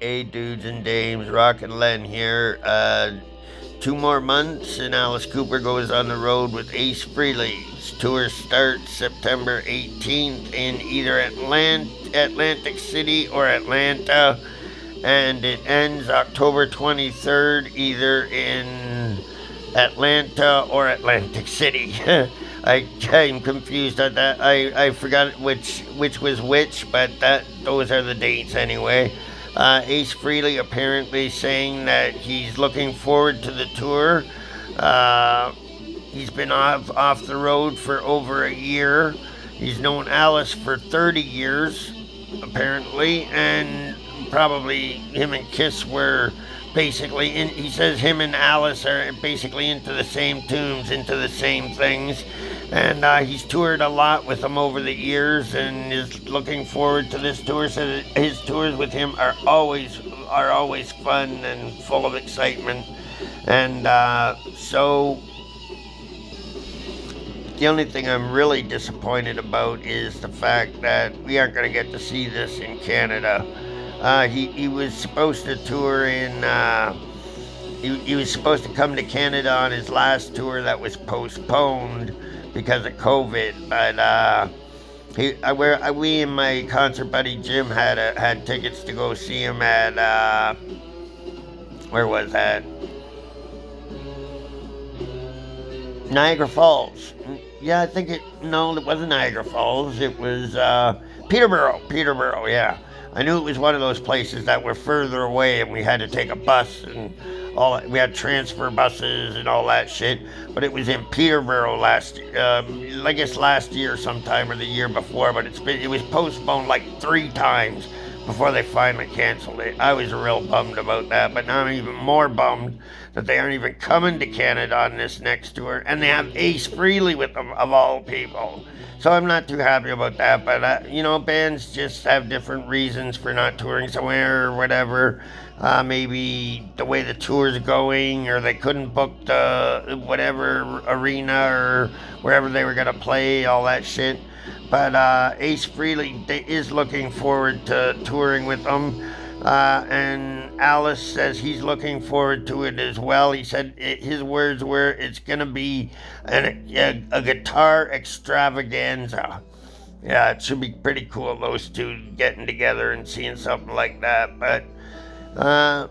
Hey dudes and dames, Rock and Len here. 2 more months and Alice Cooper goes on the road with Ace Frehley's tour starts September 18th in either Atlantic City or Atlanta, and it ends October 23rd either in Atlanta or Atlantic City. I'm confused on that. I forgot which was which, but those are the dates anyway. Ace Frehley apparently saying that he's looking forward to the tour. He's been off the road for over a year. He's known Alice for 30 years, apparently, and probably him and Kiss were basically he says him and Alice are basically into the same tunes, into the same things, and he's toured a lot with them over the years and is looking forward to this tour. So his tours with him are always fun and full of excitement, and so the only thing I'm really disappointed about is the fact that we aren't going to get to see this in Canada. He was supposed to tour in. He was supposed to come to Canada on his last tour that was postponed because of COVID. But we and my concert buddy Jim had tickets to go see him at where was that? Niagara Falls. Yeah, I think it. No, it wasn't Niagara Falls. It was Peterborough. Peterborough. Yeah, I knew it was one of those places that were further away, and we had to take a bus and all. We had transfer buses and all that shit. But it was in Peterborough I guess last year sometime or the year before. But it was postponed like 3 times before they finally canceled it. I was real bummed about that, but now I'm even more bummed that they aren't even coming to Canada on this next tour, and they have Ace Frehley with them, of all people. So I'm not too happy about that, but bands just have different reasons for not touring somewhere or whatever. Maybe the way the tour's going, or they couldn't book the whatever arena or wherever they were gonna play, all that shit. But Ace Frehley is looking forward to touring with them. And Alice says he's looking forward to it as well. He said his words were, it's going to be a guitar extravaganza. Yeah, it should be pretty cool, those two getting together and seeing something like that. But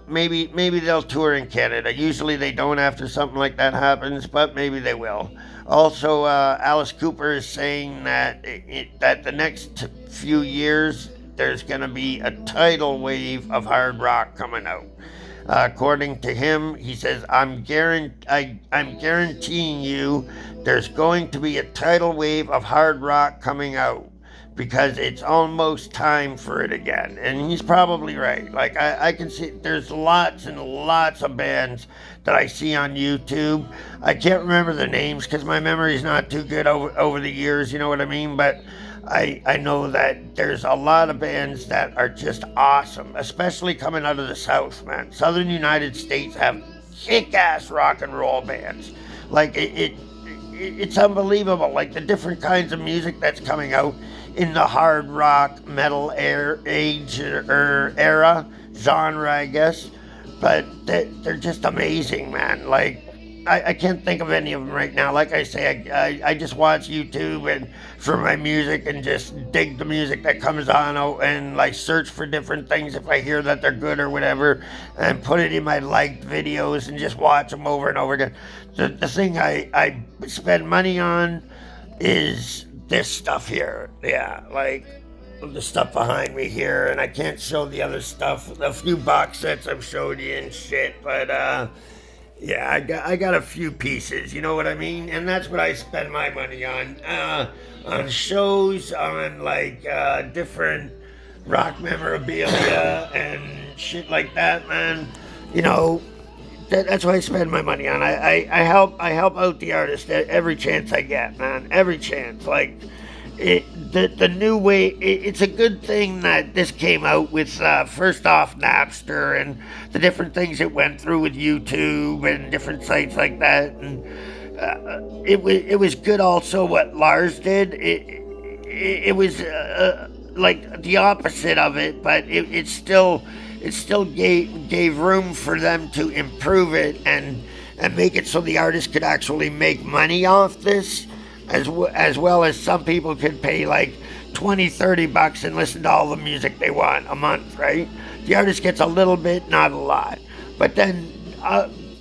maybe they'll tour in Canada. Usually they don't after something like that happens, but maybe they will. Also, Alice Cooper is saying that the next few years there's going to be a tidal wave of hard rock coming out. According to him, he says, I'm guaranteeing you there's going to be a tidal wave of hard rock coming out because it's almost time for it again. And he's probably right. Like, I can see there's lots and lots of bands that I see on YouTube. I can't remember the names because my memory's not too good over the years, you know what I mean? But I know that there's a lot of bands that are just awesome, especially coming out of the South, man. Southern United States have kick-ass rock and roll bands. Like, it's unbelievable, like the different kinds of music that's coming out in the hard rock metal age or era, genre, I guess. But they're just amazing, man. Like, I can't think of any of them right now. Like I say, I just watch YouTube and for my music and just dig the music that comes on and like search for different things if I hear that they're good or whatever, and put it in my liked videos and just watch them over and over again. The thing I spend money on is this stuff here. Yeah, like the stuff behind me here, and I can't show the other stuff. A few box sets I've showed you and shit, but yeah, I got a few pieces, you know what I mean? And that's what I spend my money on shows, on like different rock memorabilia and shit like that, man. You know, that's what I spend my money on. I help out the artist every chance I get, man. Every chance. Like, the new way, it's a good thing that this came out with first off Napster and the different things it went through with YouTube and different sites like that, and it was good also what Lars did. It was like the opposite of it, but it still gave room for them to improve it and make it so the artist could actually make money off this, as well as some people could pay like 20, $30 and listen to all the music they want a month, right? The artist gets a little bit, not a lot. But then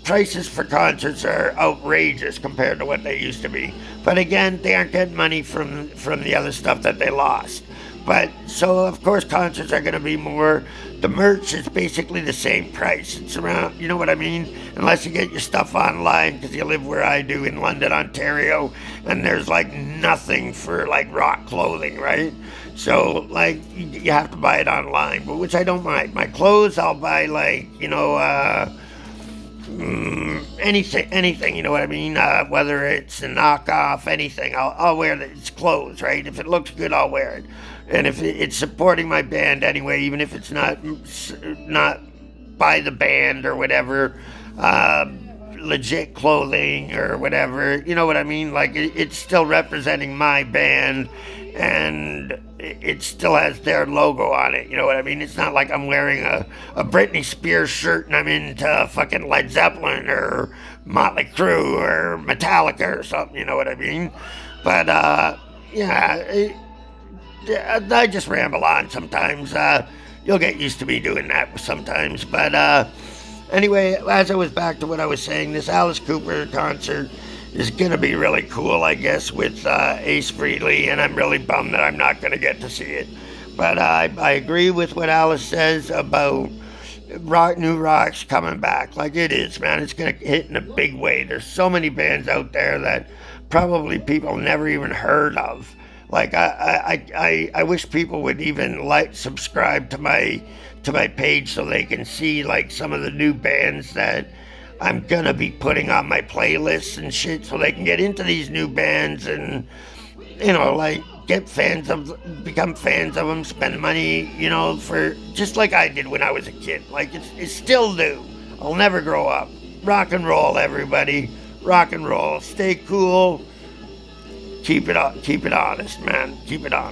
prices for concerts are outrageous compared to what they used to be. But again, they aren't getting money from the other stuff that they lost. But so of course concerts are going to be more. The merch is basically the same price. It's around, you know what I mean? Unless you get your stuff online, because you live where I do in London, Ontario, and there's like nothing for like rock clothing, right? So like you have to buy it online, but which I don't mind. My clothes, I'll buy like, anything, you know what I mean? Whether it's a knockoff, anything, I'll wear it. It's clothes, right? If it looks good, I'll wear it. And if it's supporting my band anyway, even if it's not by the band or whatever, legit clothing or whatever, you know what I mean? Like it's still representing my band, and it still has their logo on it, you know what I mean? It's not like I'm wearing a Britney Spears shirt and I'm into fucking Led Zeppelin or Motley Crue or Metallica or something, you know what I mean? But I just ramble on sometimes. You'll get used to me doing that sometimes. But anyway, as I was back to what I was saying, this Alice Cooper concert is going to be really cool, I guess, with Ace Frehley, and I'm really bummed that I'm not going to get to see it. But I agree with what Alice says about new rock's coming back. Like it is, man. It's going to hit in a big way. There's so many bands out there that probably people never even heard of. Like I wish people would even subscribe to my page so they can see like some of the new bands that I'm gonna be putting on my playlists and shit, so they can get into these new bands and like become fans of them, spend money, for just like I did when I was a kid. Like it's still new. I'll never grow up. Rock and roll, everybody. Rock and roll. Stay cool. Keep it honest, man. Keep it on.